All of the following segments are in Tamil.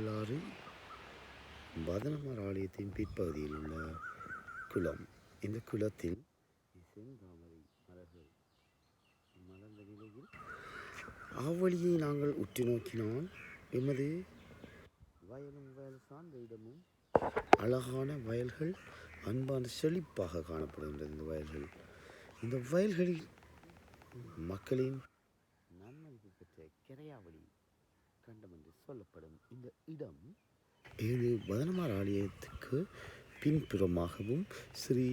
வரலாறு பதனமர் ஆலயத்தின் பிற்பகுதியில் உள்ள குளம். இந்த குளத்தில் செந்தாமரை மலர்கள் மலர்ந்த நிலையில் அவ்வழியை நாங்கள் உற்று நோக்கினால் எமது வயலும் வயல் சார்ந்த இடமும் அழகான வயல்கள் அன்பான செழிப்பாக காணப்படுகின்றது. இந்த வயல்களில் மக்களின் நன்மதிப்பு பெற்ற கரையாவளி கண்டம் என்று சொல்லப்படும் இந்த இடம் இது பதனமார் ஆலயத்துக்கு பின்புறமாகவும் ஸ்ரீ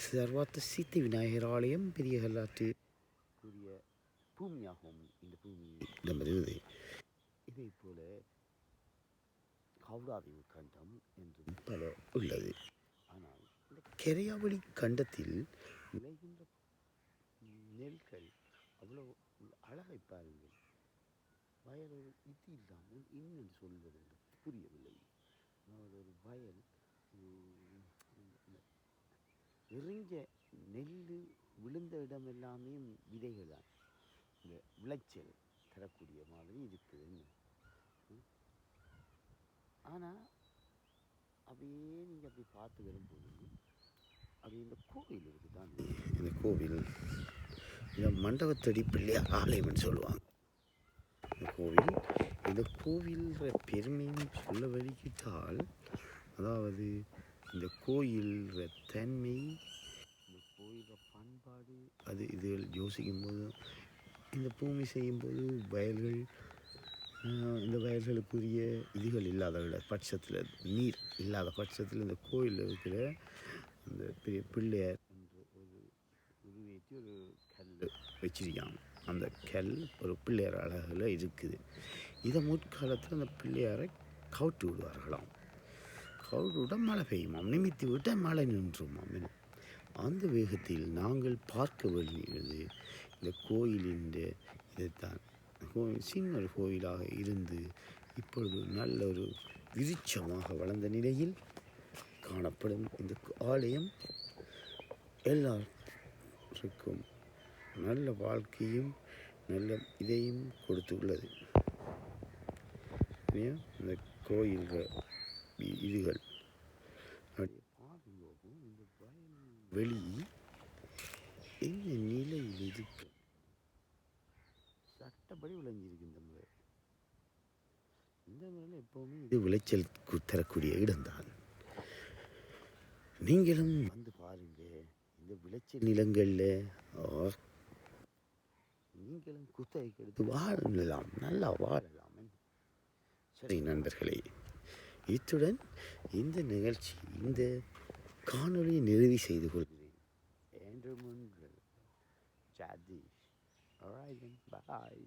சர்வார்த்த சித்தி விநாயகர் ஆலயம் பெரிய வரலாற்றுக்குரிய பூமியாகவும் இந்த பூமி இடம்பெறுகிறது. இதே போல கௌடாதீவு கண்டம் என்றும் பல உள்ளது. ஆனால் இந்த கரையாவளி கண்டத்தில் விளைகின்ற நெல்கள் அவ்வளவு அழகை பாருங்கள். வயல் ஒரு இது இல்லாமல் இன்னும் சொல்வது என்று புரியவில்லை. அதாவது ஒரு வயல் எறிஞ்ச நெல் விழுந்த இடம் எல்லாமே விதைகள் தான், இந்த விளைச்சல் தரக்கூடிய மாதிரி இருக்குது. ஆனால் அப்படியே நீங்கள் அப்படி பார்த்து வரும்போது அப்படி இந்த கோவில் இருக்குது தான். இந்த கோவில் இந்த மண்டபத்தடி பிள்ளையார் ஆலயம்னு சொல்லுவாங்க. இந்த கோவில் பெருமையும் சொல்ல வலிக்கிட்டால், அதாவது இந்த கோயில் தன்மை, இந்த கோயில பண்பாடு, அது இதுகள் யோசிக்கும்போது இந்த பூமி செய்யும்போது வயல்கள், இந்த வயல்களுக்குரிய இதுகள் இல்லாத பட்சத்தில், நீர் இல்லாத பட்சத்தில் இந்த கோயிலில் இருக்கிற இந்த பெரிய பிள்ளையார் என்று ஒரு உருவேற்றி ஒரு கல் வச்சிருக்காங்க. அந்த கல் ஒரு பிள்ளையார் அழகில் இருக்குது. இதை முற்காலத்தில் அந்த பிள்ளையாரை கவுட்டு விடுவார்களாம். கவுட்டு விட மழை பெய்யுமாம், நிமித்தி விட்டால் மழை நின்றுமாம். அந்த வேகத்தில் நாங்கள் பார்க்க வேண்டியது இந்த கோயிலின் இதைத்தான். சின்ன ஒரு கோயிலாக இருந்து இப்பொழுது நல்ல ஒரு விருட்சமாக வளர்ந்த நிலையில் காணப்படும் இந்த ஆலயம் எல்லாருக்கும் நல்ல வாழ்க்கையும் நல்ல இதையும் கொடுத்துள்ளது. இந்த கோயில்கள் இதுகள் இந்த வெளி என்ன நிலையில் இருக்கு, சட்டப்படி விளைஞ்சிருக்கு. இந்த முறையில் எப்பவுமே இது விளைச்சல் தரக்கூடிய இடம்தான். நீங்களும் வந்து பாருங்க. இந்த விளைச்சல் நிலங்களில் நீங்களும் குத்தகைக்கு எடுத்து வாழலாம், நல்லா வாழலாம். சரி நண்பர்களே, இத்துடன் இந்த நிகழ்ச்சி, இந்த காணொலியை நிறைவு செய்து கொள்கிறேன். என்று முன்கள் ஜாதீஷ். All right then, bye.